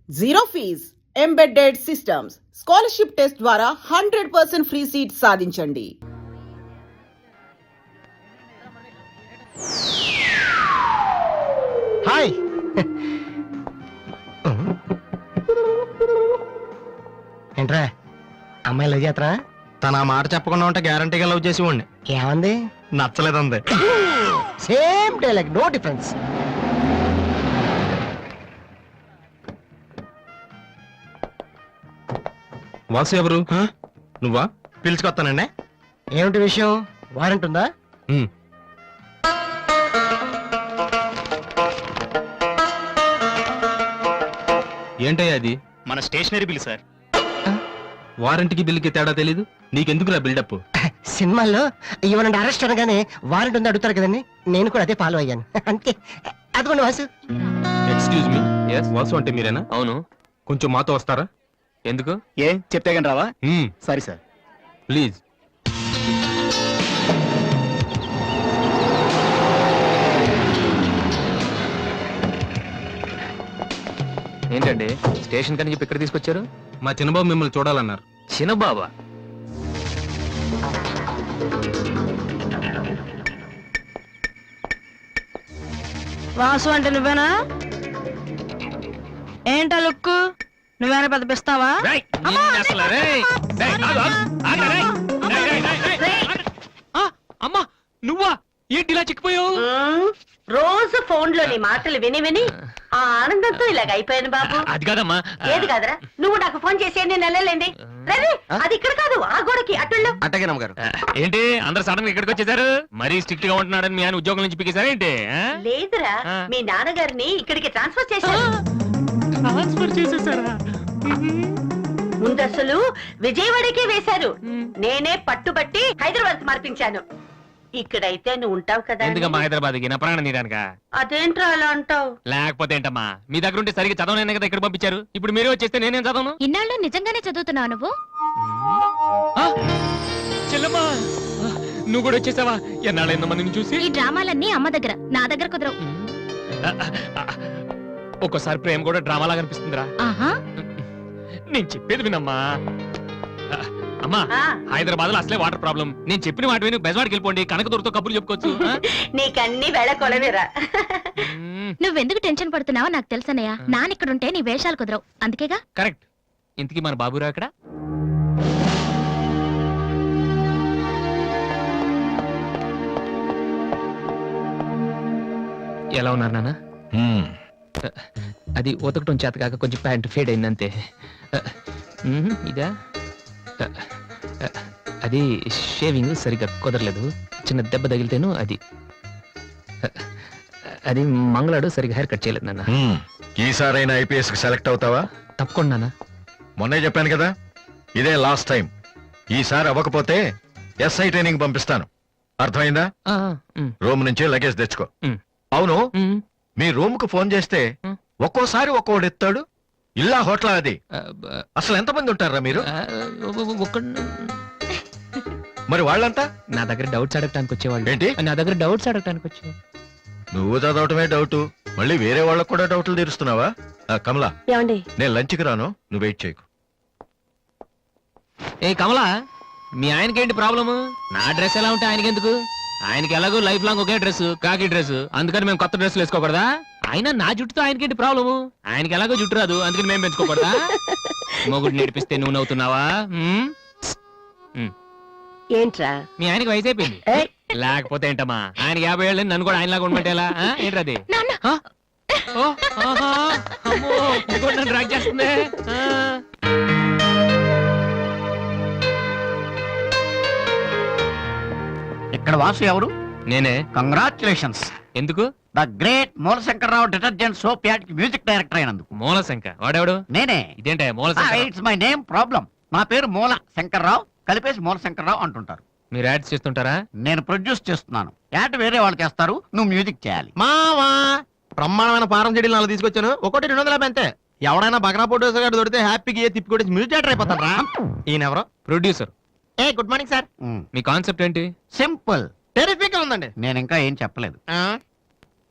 Zero fees embedded systems scholarship test ద్వారా 100% free seat సాధించండి. Hi. ఏంట్రా అమ్మాయి లవ్ చేస్తారా? తన ఆ మాట చెప్పకుండా ఉంటే గ్యారంటీగా లవ్ చేసి ఉండి. ఏమంది? నచ్చలేదంది. Same dialogue, no difference. Vasu ఎవరు? నువ్వా? పిలుచుకొస్తానండి. ఏమిటి విషయం? వారెంట్ ఉందా? ఏంటయ్యా అది? మన స్టేషనరీ బిల్ సార్. వారంటీకి బిల్లుకి తేడా తెలీదు నీకెందుకురా బిల్డప్? సినిమాల్లో ఇవ్వనండి అరెస్ట్ అనగానే వారెంట్ ఉందా అడుగుతారు కదండి, నేను కూడా అదే ఫాలో అయ్యాను. అంతే. అదిగోండి వాసు. ఎక్స్క్యూజ్ మీ, వాసు అంటే మీరేనా? అవును. కొంచెం మాతో వస్తారా? ఎందుకు? ఏ చెప్తే కానీ రావా? సరే సార్. ప్లీజ్. ఏంటండి స్టేషన్ కని చెప్పి ఇక్కడ తీసుకొచ్చారు? మా చిన్నబాబు మిమ్మల్ని చూడాలన్నారు. చిన్నబాబా? వాసు అంటే నువ్వేనా? ఏంటా లుక్కు? నువ్వేనా పెద్ద పిస్తావా? అమ్మా నువ్వా? ఏంటి ఇలా చిక్కిపోయావు? రోజు ఫోన్ లో నీ మాటలు విని విని ఆ ఆనందంతో ఇలాగ అయిపోయాను బాబు. అది కాదమ్మా. ఏది కాదరా, నువ్వు నాకు ఫోన్ చేసి నేను నెలలేండి. రేది అది ఇక్కడ కాదు, ఆ గోడకి అటుళ్ళు. అట్టగే నమ్మగారు. ఏంటి అందరు సడన్ గా ఇక్కడికి వచ్చేసారు? మరీ స్ట్రిక్ట్ గా ఉంటున్నాడని మీ ఆయన ఉద్యోగం నుంచి పిగేశారా ఏంటి? లేదురా, మీ నాన్నగారిని ఇక్కడికి ట్రాన్స్ఫర్ చేశారు. ట్రాన్స్ఫర్ చేసేసారా? ముందు అసలు విజయవాడకే వేశారు. నేనే పట్టుబట్టి హైదరాబాద్ మార్పించాను. ఇక్కడైతే నువ్వు ఉంటావు కదా. ఎందుకమ్మా హైదరాబాద్కి? నా ప్రాణం తీయడానికా? అదేంట్రా అలా అంటావు? లేకపోతే ఏంటమ్మా, మీ దగ్గర ఉంటే సరిగ్గా చదవలేనే కదా ఇక్కడ పంపించారు. ఇప్పుడు మీరే వచ్చేస్తే నేనేం చదవను? ఇన్నాళ్ళు నిజంగానే చదువుతున్నావు నువ్వు? చెల్లమ్మా నువ్వు కూడా వచ్చేసావా? ఎన్నాళ్ళైందో మందిని చూసి. ఈ డ్రామాలన్నీ అమ్మ దగ్గర, నా దగ్గర కుదరవు. ఒక్కోసారి ప్రేమ కూడా డ్రామాలా కనిపిస్తుందిరా. ఆహా, నేను చెప్పేది వినమ్మా. అమ్మా ఆ, హైదరాబాద్ లో అసలే వాటర్ ప్రాబ్లం. నేను చెప్పిన మాట విని బెజవాడికి వెళ్ళిపోండి. కనకదుర్తో కబుర్లు చెప్పుకోవచ్చు. నీకన్నీ వేళ కొలవేరా. నువ్వెందుకు టెన్షన్ పడుతున్నావో నాకు తెలుసనయ్యా. నానిక్కడుంటే నీ వేషాలు కుదరవు, అందుకేగా. కరెక్ట్. ఇంతకీ మన బాబురావు ఎక్కడ? ఎలా ఉన్నారు నాన్న? అది ఉతకటం చేత కాక కొంచెం ప్యాంట్ ఫేడ్ అయిందంతే. ఇదా? అది షేవింగ్ సరిగ్గా కుదరలేదు. చిన్న దెబ్బ తగిలితేను అది. అది మంగళాడు సరిగ్గా హెయిర్ కట్ చేయలేదు నాన్న. ఈసారైనా ఐపీఎస్ కి సెలెక్ట్ అవుతావా? తప్పకుండా నాన్న. మొన్నే చెప్పాను కదా, ఇదే లాస్ట్ టైం. ఈసారి అవ్వకపోతే ఎస్ఐ ట్రైనింగ్ పంపిస్తాను. అర్థమైందా? రూమ్ నుంచి లగేజ్ తెచ్చుకో. అవును, మీ రూమ్ కు ఫోన్ చేస్తే ఒక్కోసారి ఒక్కోడు ఎత్తాడు. ఇల్లా హోటల్ అది? అసలు ఎంతమంది ఉంటారా మీరు? మరి వాళ్ళంతా నా దగ్గర డౌట్స్ అడగటానికి వచ్చేవాళ్ళు. ఏంటి? నా దగ్గర డౌట్స్ అడగటానికి వచ్చేవాళ్ళు. నువ్వు చదవటమే డౌట్, మళ్ళీ వేరే వాళ్ళకు కూడా డౌట్లు తీరుస్తున్నావా? కమలా, ఏమండి నేను లంచ్కి రాను, నువ్వు వెయిట్ చేయకు. ఏ కమలా, మీ ఆయనకేంటి ప్రాబ్లము? నా డ్రెస్ ఎలా ఉంటే ఆయనకి ఎందుకు? ఆయనకి ఎలాగో లైఫ్ లాంగ్ ఒకే డ్రెస్, కాకి డ్రెస్. అందుకని మేము కొత్త డ్రెస్సులు వేసుకోకూడదా? ఆయన నా జుట్టుతో ఆయనకేంటి ప్రాబ్లము? ఆయనకి ఎలాగో జుట్టు రాదు, అందుకని మేము పెంచుకోకూడదా? మొగుడు నేర్పిస్తే నువ్వు నవ్వుతున్నావా? ఏంట్రా? మీ ఆయనకి వయసు అయిపోయింది. లేకపోతే ఏంటమ్మా, ఆయనకి 50 ఏళ్ళు, నన్ను కూడా ఆయనలాగా ఉండమంటే ఎలా? ఏంటది? డ్రాక్ చేస్తుంది. ఇక్కడ వాసు ఎవరు? నేనే. కంగ్రాచులేషన్స్. ఎందుకు? The great Moolashankararao detergent soap ad కి మ్యూజిక్ డైరెక్టర్ అయినందుకు. మూలశంక వాడేవాడు? నేనే. ఇదేంటే మూలశంక? It's my name problem. నా పేరు మూల శంకర్రావు, కలిపేసి మూలశంకరరావు అంటుంటారు. మీరు యాడ్స్ చేస్తుంటారా? నేను ప్రొడ్యూస్ చేస్తున్నాను. యాడ్ వేరే వాళ్ళు చేస్తారు, నువ్వు మ్యూజిక్ చేయాలి. మావా బ్రహ్మాండమైన పారం చెడీలు 4 తీసుకొచ్చాను. ఒకటి 250 అంతే. ఎవడైనా బగ్రా ప్రొడ్యూసర్ గారు దొరికితే హ్యాపీగా తిప్పి కొట్టేసి మ్యూజిక్ డైరెక్టర్ అయిపోతారా? ఈయన ఎవరో producer. A good morning sir. Me concept ఏంటి? సింపుల్, టెరిఫిక్ గా ఉందండి. నేను ఇంకా ఏం చెప్పలేదు.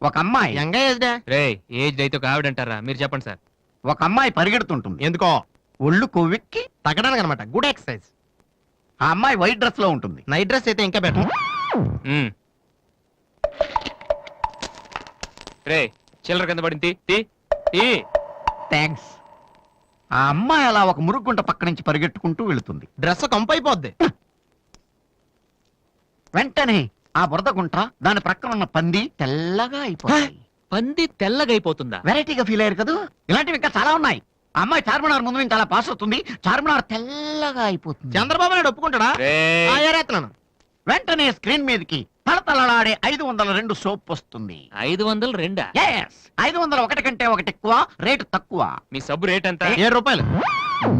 ఒక అమ్మాయి యంగ్ ఏజ్ రే ఏజ్ అయితే ఒక ఆవిడ అంటారా? మీరు చెప్పండి సార్. ఒక అమ్మాయి పరిగెడుతుంటుంది ఎందుకో ఒళ్ళు కొవ్వెక్కి. తగ్గడానికి అనమాట. Good exercise. ఆ అమ్మాయి వైట్ డ్రెస్ లో ఉంటుంది. నైట్ డ్రెస్ అయితే ఇంకా బెటర్. రే చిల్లర కింద పడింది తీ, తీ. థ్యాంక్స్. ఆ అమ్మాయి అలా ఒక మురుగుంట పక్క నుంచి పరిగెట్టుకుంటూ వెళుతుంది. డ్రెస్ కంపు అయిపోద్ది. వెంటనే ఆ బురద గుంట దాని ప్రక్కన ఉన్న పంది తెల్లగా అయిపోయింది. పంది తెల్లగా అయిపోతుందా? వెరైటీగా ఫీల్ అయ్యారు కదా. ఇలాంటివి ఇంకా చాలా ఉన్నాయి. ఆ అమ్మాయి చార్మినార్ ముందు నుంచి అలా పాస్ అవుతుంది. చార్మినార్ తెల్లగా అయిపోతుంది. చంద్రబాబు నాయుడు ఒప్పుకుంటాడా? రేయ్, ఏరేస్తున్నాను. వెంటనే స్క్రీన్ మీదకి తలతలలాడే 502 సోప్ వస్తుంది. 502. Yes, 501 కంటే ఒకటి ఎక్కువ, రేటు తక్కువ. మీ సబ్బు రేట్ ఎంత? 7 రూపాయలు.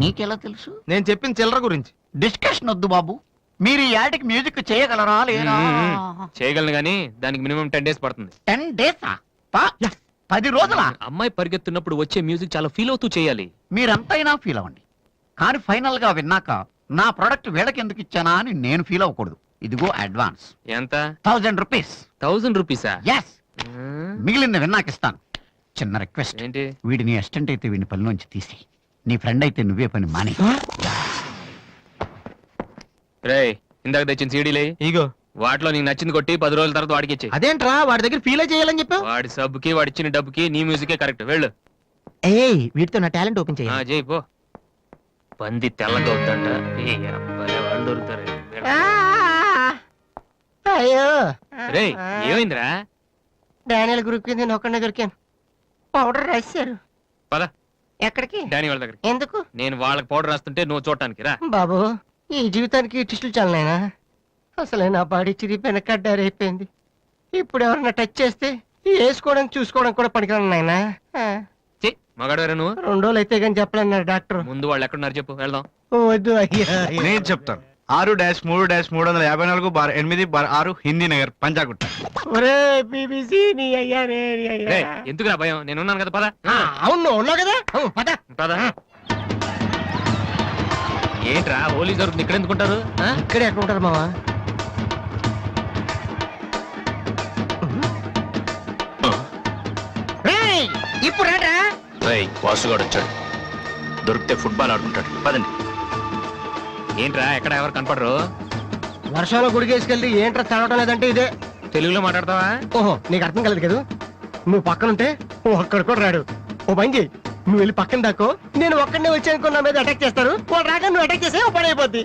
నీకెలా తెలుసు? నేను చెప్పిన చిల్లర గురించి. డిస్కషన్ వద్దు బాబు. మీరు ఈ యాడ్కి మ్యూజిక్ చేయగలరా లేదా? చేయగలను గానీ దానికి మినిమం 10 days పడుతుంది. 10 డేసా? 10 రోజుల? అమ్మాయి పరిగెత్తున్నప్పుడు వచ్చే మ్యూజిక్ చాలా ఫీల్ అవుతూ చేయాలి. మీరంతైనా ఫీల్ అవ్వండి, కానీ ఫైనల్ గా విన్నాక నా ప్రొడక్ట్ వీళ్ళకి ఎందుకు ఇచ్చానా అని నేను ఫీల్ అవ్వకూడదు. ఇదిగో అడ్వాన్స్ ఎంత? 1000 రూపీస్. 1000 రూపీసా? ఎస్, మిగిలింది విన్నాక ఇస్తాను. చిన్న రిక్వెస్ట్, ఏంటి? వీడిని అసిస్టెంట్ అయితే వీడిని పనిలోంచి తీసి, నీ ఫ్రెండ్ అయితే నువ్వే పని మాని. రేయ్, ఇందాక తెచ్చిన సీడీలే ఇగో వాటిలో నీకు నచ్చింది కొట్టి 10 రోజుల తర్వాత వాడికి ఇచ్చే. అదేంట్రా వాడి దగ్గర ఫీల్ చేయాలని చెప్పావు? వాడి సబ్బుకి వాడి ఇచ్చిన డబ్బుకి నీ మ్యూజికే కరెక్ట్. వెళ్ళు. ఏయ్ వీటితో నా టాలెంట్ ఓపెన్ చేయాలి. చేయి పో. పంది తెల్లగా అవుతుంట. ఏ అబ్బాయి వాళ్ళు దొరుకుతారు. అయ్యో రేయ్, ఏమైందిరా? డానియల్ గ్రూప్ నేను ఒక్కడే దొరికాను. పౌడర్ రాశారు. పద ఎక్కడికి? డానీ వాళ్ళ దగ్గరికి. ఎందుకు నేను వాళ్ళకి పౌడర్ రాస్తుంటే నువ్వు చూడటానికి రా. బాబు? ఈ జీవితానికి టిస్టులు చాలనైనా. అసలే నా బాడీ చిరిగిపోయిన కడ్డారైపోయింది. ఇప్పుడు ఎవరన్నా టచ్ చేస్తే వేసుకోవడం చూసుకోవడం కూడా పనికిరాను నాయనా. మగాడు నువ్వు. 2 రోజులు అయితే కానీ చెప్పలేన్నారు డాక్టర్. ముందు వాళ్ళు ఎక్కడున్నారు చెప్పు, వెళ్దాం. వద్దు అయ్యా. నేను చెప్తాను. 6-3-358/8/6 హిందీ నగర్ పంజాగుట్ట. ఒరే బీబీసీ నీ అయ్యా నీ అయ్యా. రేయ్, ఎందుకురా భయం? నేను ఉన్నాను కదా. పద అవును ఉన్నావు కదా. పద పద. ఏంట్రా హోలీ జరుగుతుంది ఇక్కడ ఎందుకుంటారు? ఇక్కడే ఎక్కడ ఉంటారు మావా? ఇప్పుడు రాడా? వాసుగాడు వచ్చాడు. దొరికితే ఫుట్బాల్ ఆడుకుంటాడు. పదండి. ఏంట్రా ఎక్కడ ఎవరు కనపడరు? వర్షంలో గుడికేసుకెళ్ళి ఏంట్రా చదవటం లేదంటే ఇదే. తెలుగులో మాట్లాడతావా? ఓహో నీకు అర్థం కలదు కదా. నువ్వు పక్కనుంటే ఒక్కడ కూడా రాడు. ఓ పని చెయ్యి, నువ్వు వెళ్ళి పక్కన దాకో. నేను ఒక్కడనే వచ్చానుకో నా మీద అటాక్ చేస్తారు. వాళ్ళు రాగా నువ్వు అటాక్ చేస్తే ఓ పని అయిపోద్ది.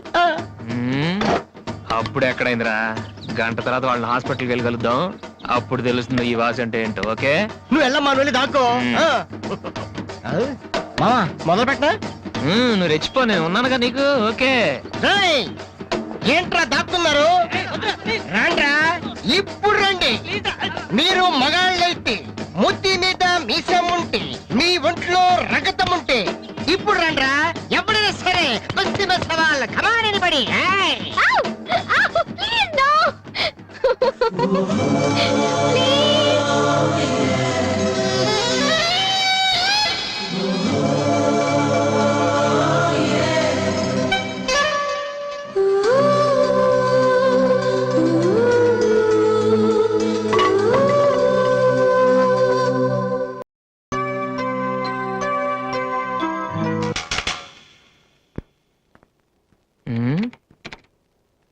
అప్పుడు ఎక్కడైందిరా? గంట తర్వాత వాళ్ళని హాస్పిటల్కి వెళ్ళి కలుద్దాం. అప్పుడు తెలుస్తుంది ఈ వాసి అంటే ఏంటో. ఓకే, నువ్వు వెళ్ళమ్మా, నువ్వు వెళ్ళి దాక్కో. మావా మొదలు పెట్టనా? నువ్వు రెచ్చిపో, నేను ఉన్నానుగా నీకు. ఓకే. ఏంట్రా దాక్కున్నారు? రాండ్రా, ఇప్పుడు రండి. మీరు మగాళ్ళైతే ముద్ది మీద మీసం ఉంటే, మీ ఒంట్లో రగతం ఉంటే ఇప్పుడు రండ్రా. ఎవరైనా సరే కుస్తీ మీద సవాల్. కమాన్ ఎనీబడీ.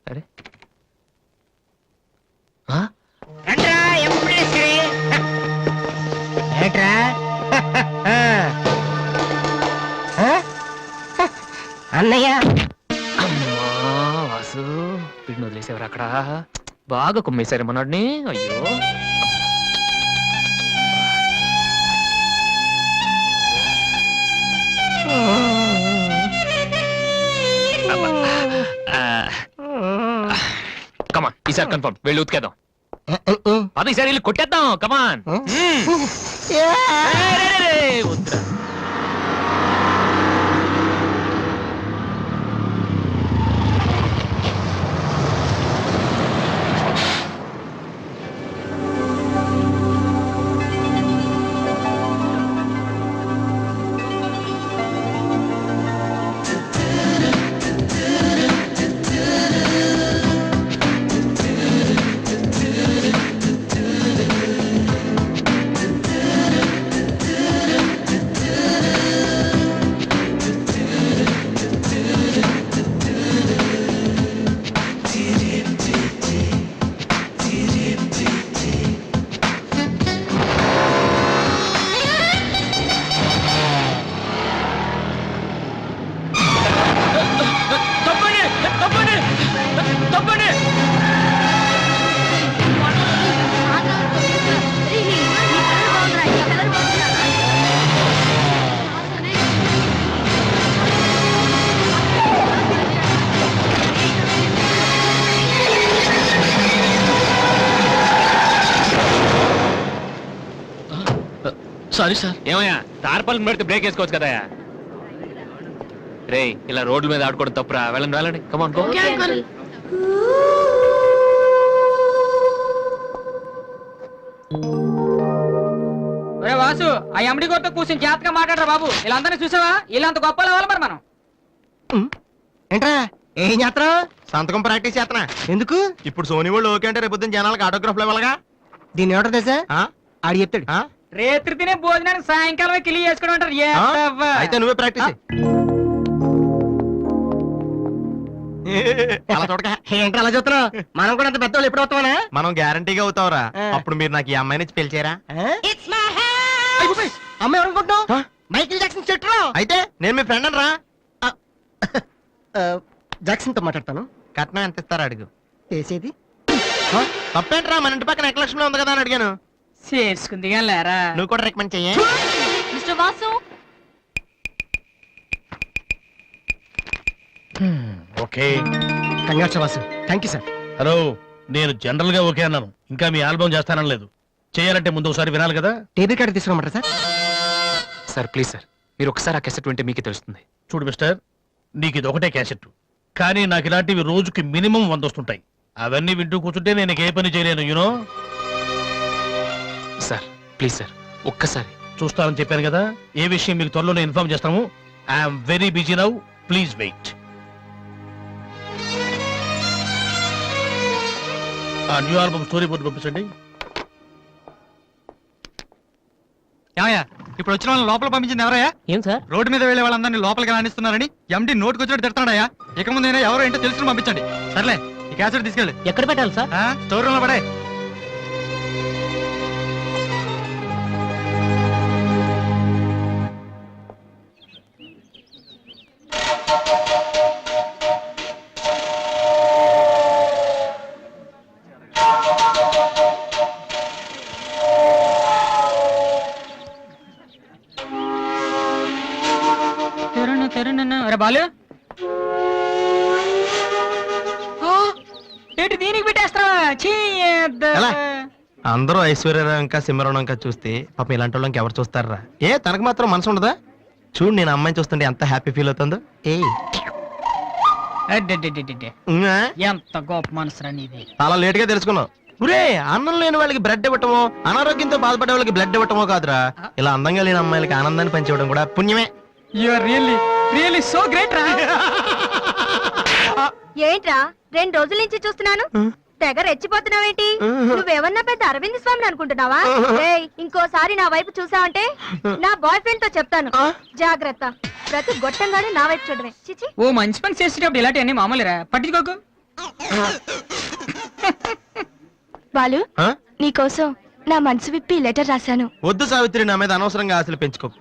అరే రండ్రా, ఎప్పుడైనా సరే. ఏంట్రా? అన్నయ్య అమ్మా వాసు, వీడిని వదిలేసేవారు అక్కడ. బాగా కుమ్మేశారు మనోడిని. అయ్యో, కమాన్ ఈసారి కన్ఫర్మ్. వెళ్ళి ఉతికేద్దాం. పద ఈసారి వెళ్ళి కొట్టేద్దాం. కమాన్. వద్దురా. Sorry sir. ఏమయ్యా తార్పాలను పెడితే బ్రేక్ వేసుకోవచ్చు కదా. రే ఇలా రోడ్ల మీద ఆడుకోవడం తప్పురా. వెళ్ళండి వెళ్ళండి, కమాన్ గో. ఒరే వాసు, ఆ ఎండి గోతో కూర్చొని జాగ్రత్తగా మాట్లాడరా బాబు. వీళ్ళందరినీ చూసావా? వీళ్ళంత గొప్ప అవ్వాలి మరి మనం. ఏంట్రా ఏం చేస్తున్నావు? సంతకం ప్రాక్టీస్ చేస్తున్నా. ఎందుకు? ఇప్పుడు సోనీ వాళ్ళు ఓకే అంటే రేపు పొద్దున్న జనాలకు ఆటోగ్రాఫ్లు ఇవ్వాలిగా. దీన్ని ఏమంటారు తెలుసా? ఆ? ఆడు చెప్తాడు. ఆ? రేత్రి తినే భోజనానికి సాయంకాలమే కిలి చేసుకోవడం అంటారు. ఏ ఆ? అవ్వ. అయితే నువ్వే ప్రాక్టీస్ చెయ్. అలా చూడక. ఏంట్రా అలా చూస్తున్నావు? మనం కూడా అంత పెద్దవాళ్ళు ఎప్పుడు అవుతామనా? మనం గ్యారంటీగా అవుతావురా. ఆ. అప్పుడు మీరు నాకు ఈ అమ్మాయిని ఇచ్చి పిలిచారా? అమ్మ ఎవరనుకుంటున్నావు? మైకిల్ జాక్సన్ చెట్టు. అయితే నేను మీ ఫ్రెండ్ రా. జాక్సన్ తో మాట్లాడతాను. కట్నం ఎంత ఇస్తారా అడుగు. చేసేది తప్పేంట్రా, మన ఇంటి పక్కన ఎక్లక్ష్మిలో ఉంది కదా అని అడిగాను. చేసుకుంది కానీ లేరా. నువ్వు కూడా రికమెండ్ చెయ్యి. Mister Vasu, okay. Congrats Vasu. Thank you sir. Hello, నేను జనరల్ గా ఓకే అన్నాను, ఇంకా మీ ఆల్బమ్ చేస్తానని లేదు. చేయాలంటే ముందు ఒకసారి వినాలి కదా. టేబుల్ కార్డు తీసుకురమ్మంటారా సార్? సార్ ప్లీజ్ సార్, మీరు ఒకసారి ఆ కెసెట్ వింటే మీకే తెలుస్తుంది. చూడు మిస్టర్, నీకు ఇది ఒకటే క్యాసెట్, కానీ నాకు ఇలాంటివి రోజుకి మినిమం 100 వస్తుంటాయి. అవన్నీ వింటూ కూర్చుంటే నేను ఏ పని చేయలేను. యూనో. సార్ ప్లీజ్ సార్, ఒక్కసారి. చూస్తానని చెప్పాను కదా. ఏ విషయం మీకు త్వరలోనే ఇన్ఫార్మ్ చేస్తాము. I'm very busy now, please wait. ఆ న్యూ ఆల్బమ్ స్టోరీ బోర్డు పంపించండి. ఇప్పుడు వచ్చిన వాళ్ళని లోపల పంపించింది ఎవరయ్యా? ఏం సార్? రోడ్డు మీద వెళ్లే వాళ్ళందరినీ లోపలికి రాణిస్తున్నారని ఎండి నోటుకు వచ్చినట్టు తిడతాడయ్యా. ఇక ముందైనా ఎవరో ఏంటో తెలుసుకుని పంపించండి. సర్లే, ఈ క్యాసెట్ తీసుకెళ్ళి ఎక్కడ పెట్టాలి సార్? స్టోర్ రూమ్ లో పడే. అరే బాలు, ఏంటి దీనికి పెట్టేస్తావా? ఎలా? అందరూ ఐశ్వర్యరావు ఇంకా సింహరావు ఇంకా చూస్తే పాపం ఇలాంటి వాళ్ళకి ఎవరు చూస్తారా? తనకు మాత్రం మనసు ఉండదా? చూడు, నేను అమ్మాయిని చూస్తుంటే ఎంత హ్యాపీ ఫీల్ అవుతుందో. ఎంత గొప్ప మనసురా నీది. చాలా లేట్ గా తెలుసుకున్నావు. ఒరే, అన్నం లేని వాళ్ళకి బ్లడ్ ఇవ్వటమో, అనారోగ్యంతో బాధపడే వాళ్ళకి బ్లడ్ ఇవ్వటమో కాదురా, ఇలా అందంగా లేని అమ్మాయిలకి ఆనందాన్ని పంచివ్వడం కూడా పుణ్యమే. You are really really so great రా. ఏంట్రా 2 రోజుల నుంచి చూస్తున్నాను, తెగ రెచ్చిపోతున్నావేంటి? నువ్వేమన్నా పెద్ద అరవింద్ స్వామిని అనుకుంటున్నావా? ఏయ్, ఇంకోసారి నా వైపు చూసావంటే నా బాయ్ ఫ్రెండ్ తో చెప్తాను, జాగ్రత్త. ప్రతి గొట్టంగానే నా వైపు చూడమే. చిచి. ఓ మంచి పని చేసేటప్పుడు ఇలాంటివన్నీ మామూలురా, పట్టించుకోకు. బాలు, ఆ? నీకోసం నా మనసు విప్పి లెటర్ రాశాను. వద్దు సావిత్రి, నా మీద అనవసరంగా ఆశలు పెంచుకోకు.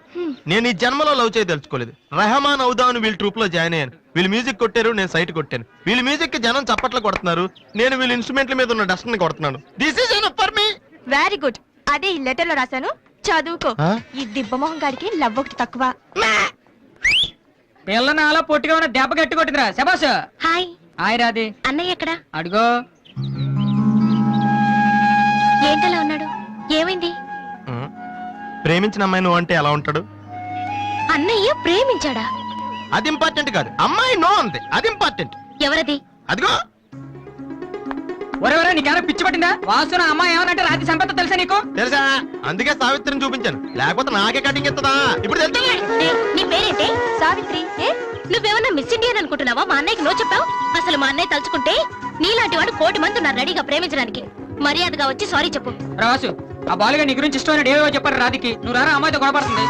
నేను ఈ జన్మలో లవ్ చేయ తెలుసుకోలేదు. రెహమాన్ అవుదాను వీళ్ళ ట్రూప్ లో జాయిన్ అయ్యాను. వీళ్ళు మ్యూజిక్ కొట్టారు, నేను సైట్ కొట్టాను. వీళ్ళ మ్యూజిక్ కి జనం చప్పట్లు కొడుతున్నారు, నేను వీళ్ళ ఇన్స్ట్రుమెంట్ల మీద ఉన్న డస్ట్ ని కొడుతున్నాను. This is enough for me. Very good. అదే ఈ లెటర్ లో రాశాను, చదువుకో. ఆ? ఈ దిబ్బమోహం గాడికి లవ్ ఒకటి తక్కువ. పిల్లని అలా పొట్టిగా ఉన్న దెబ్బ గట్టి కొట్టిందిరా. శబాష్. హాయ్. హాయ్ రాది. అన్నయ్య ఎక్కడా? అడుగో. ఏంటలా ఉన్నాడు? ఏమైంది? ప్రేమించిన అమ్మాయి నువ్వు అంటే ఎలా ఉంటాడు? అన్నయ్య ప్రేమించాడా? అది ఇంపార్టెంట్ కాదు, అమ్మాయి నో అంతే, అది ఇంపార్టెంట్. ఎవరది? అదిగో. ఒరే నీకేమైనా పిచ్చి పట్టిందా? వాసున అమ్మాయి ఏమనంటే రాత్రి సంపద తెలుసా నీకు? తెలుసా, అందుకే సావిత్రిని చూపించాను, లేకపోతే నాకే కటింగ్ ఇస్తుందా? ఇప్పుడు తెలుసా? నీ పేరేంటే? సావిత్రి. నువ్వేమన్నా మిస్ ఇండియన్ అనుకుంటున్నావా? మా అన్నయ్యకి నో చెప్పావు. అసలు మా అన్నయ్య తలుచుకుంటే నీలాంటి వాడు 1,000,000 మంది ఉన్నారు రెడీగా ప్రేమించడానికి. మర్యాదగా వచ్చి సారీ చెప్పు. రాసు, ఆ బాలుగా నీ గురించి ఇష్టమైన ఏవో చెప్పారు రాధికి. నువ్వు రారా, అమ్మాయితో గొడవపడుతుంది.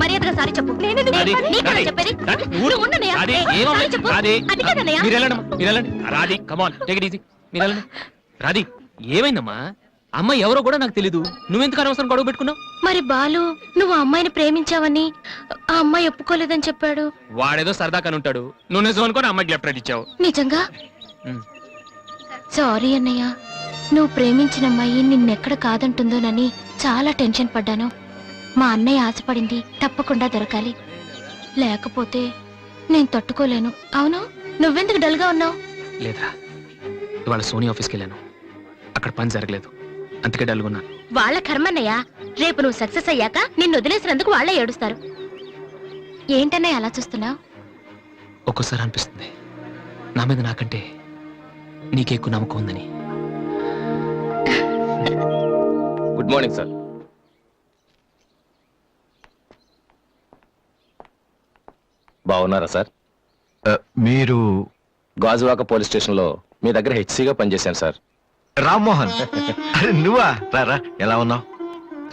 మర్యాదగా సారీ చెప్పు. నీకేనా చెప్పేది? నువ్వు ఉండనయ్యా. సారీ చెప్పు. అది కాదన్నయ్యా. రాధి, కమాన్, టేక్ ఇట్ ఈజీ. మీరు వెళ్ళండి. రాధి, ఏమైందమ్మా? అమ్మాయి ఎవరో కూడా నాకు తెలీదు, నువ్వెందుకు అనవసరం గొడవ పెట్టుకున్నావు? మరి బాలు, నువ్వు ఆ అమ్మాయిని ప్రేమించావని ఆ అమ్మాయి ఒప్పుకోలేదని చెప్పాడు. వాడేదో సరదా కని ఉంటాడు, నువ్వు నిజం అనుకోని అమ్మాయికి లెఫ్ట్ రైట్ ఇచ్చావు. నిజంగా? సారీ అన్నయ్య, నువ్వు ప్రేమించిన అమ్మాయి నిన్నెక్కడ కాదంటుందోనని చాలా టెన్షన్ పడ్డాను. మా అన్నయ్య ఆశపడింది తప్పకుండా దొరకాలి, లేకపోతే నేను తట్టుకోలేను. అవును, నువ్వెందుకు డల్ గా ఉన్నావు? లేదా, ఇవాళ సోనీ ఆఫీస్కి వెళ్ళాను, అక్కడ పని జరగలేదు. అందుకే డల్గున్నా. వాళ్ళ కర్మన్నయ్య, రేపు నువ్వు సక్సెస్ అయ్యాక నిన్ను వదిలేసినందుకు వాళ్ళే ఏడుస్తారు. ఏంటన్నయ్య అలా చూస్తున్నావు? ఒక్కోసారి అనిపిస్తుంది నా మీద నాకంటే నీకే ఎక్కువ నమ్మకం ఉందని. Good morning sir. బాగున్నారా సార్? మీరు గాజువాక పోలీస్ స్టేషన్ లో మీ దగ్గర హెచ్సిగా పనిచేశాను సార్. రామ్మోహన్. అరే నువ్వా? రారా, ఎలా ఉన్నావు?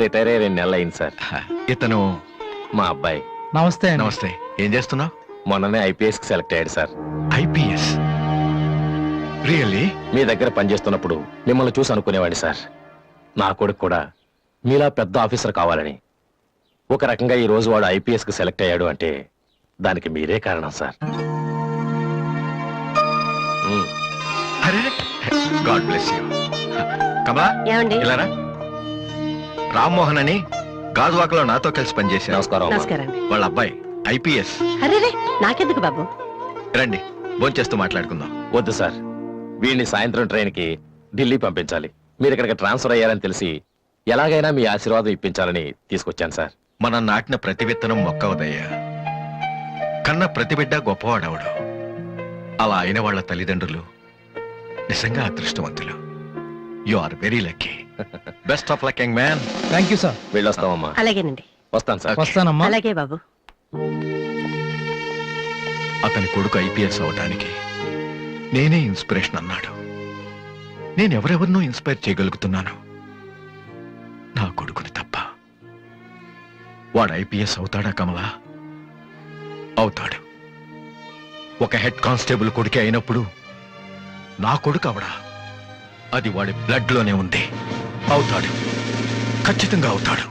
రిటైర్ అయ్యి 2 నెలలు అయింది సార్. ఇతను మా అబ్బాయి. నమస్తే. నమస్తే. ఏం చేస్తున్నావు? మొన్ననే ఐపీఎస్ కి సెలెక్ట్ అయ్యాడు సార్. ఐపీఎస్? రియల్లీ? మీ దగ్గర పనిచేస్తున్నప్పుడు మిమ్మల్ని చూసి అనుకునేవాడిని సార్, నా కొడుకు కూడా మీలా పెద్ద ఆఫీసర్ కావాలని. ఒక రకంగా ఈ రోజు వాడు ఐపీఎస్ కి సెలెక్ట్ అయ్యాడు అంటే దానికి మీరే కారణం సార్. అరే గాడ్ బ్లెస్ యూ. కమలా, ఏమండి? ఇలారా. రామ్మోహన్ అని గాజువాకలో నాతో కలిసి పనిచేశారు. నమస్కారం అమ్మా. నమస్కారం. వాళ్ళ అబ్బాయి ఐపీఎస్. అరే నాకెందుకు బాబు? రండి, భోంచేస్తూ మాట్లాడుకుందాం. వద్దు సార్, వీడిని సాయంత్రం ట్రైన్ కి ఢిల్లీ పంపించాలి. మీరు ఇక్కడికి ట్రాన్స్ఫర్ అయ్యారని తెలిసి ఎలాగైనా మీ ఆశీర్వాదం ఇప్పించాలని తీసుకొచ్చాను సార్. మనం నాటిన ప్రతి విత్తనం మొక్కవదయ్యా. కన్న ప్రతి బిడ్డ గొప్పవాడవడు. అలా అయిన వాళ్ళ తల్లిదండ్రులు నిజంగా అదృష్టవంతులు. You are very lucky. Best of luck young man. Thank you sir. వెళ్ళొస్తామమ్మా. అలాగేనండి. వస్తాను సార్. వస్తానమ్మా. అలాగే బాబు. అతని కొడుకు ఐపీఎస్ అవటానికి నేనే ఇన్స్పిరేషన్ అన్నాడు. నేను ఎవరెవరినో ఇన్స్పైర్ చేయగలుగుతున్నాను, నా కొడుకుని తప్ప. వాడు ఐపీఎస్ అవుతాడా కమలా? అవుతాడు. ఒక హెడ్ కానిస్టేబుల్ కొడుకే అయినప్పుడు నా కొడుకు అవడా? అది వాడి బ్లడ్ లోనే ఉంది. అవుతాడు, ఖచ్చితంగా అవుతాడు.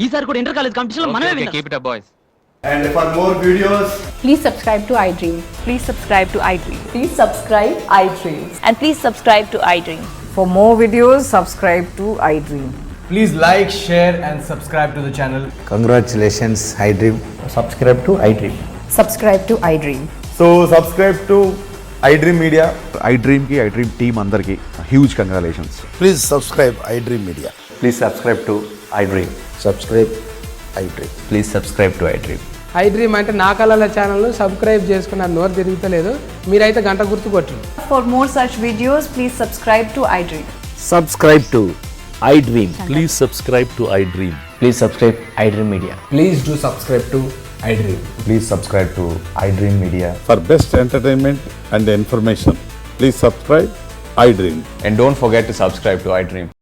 ఈసారి కూడా ఇంటర్ కాలేజ్ కాంపిటీషన్ మనమే విన్నాం. Keep it up boys. And for more videos, Please subscribe to iDream. Please subscribe to iDream. Please subscribe iDream. And please subscribe to iDream. For more videos, subscribe to iDream. please like, share and subscribe to the channel. Congratulations, iDream. Subscribe to iDream. Subscribe to iDream. So subscribe to iDream Media. iDream ki iDream team andarki huge congratulations. Please subscribe iDream Media. Please subscribe to iDream. Subscribe iDream. Please subscribe to iDream. iDream అంటే నా కళల channel subscribe చేసుకున్న నోరు తిరుగుతలేదు. మీరైతే గంట గుర్తు కొట్టండి. For more such videos, please subscribe to iDream. Subscribe to iDream. Please subscribe to iDream. Please subscribe iDream Media. Please do subscribe to iDream. Please subscribe to iDream Media. For best entertainment and information, please subscribe iDream. And don't forget to subscribe to iDream.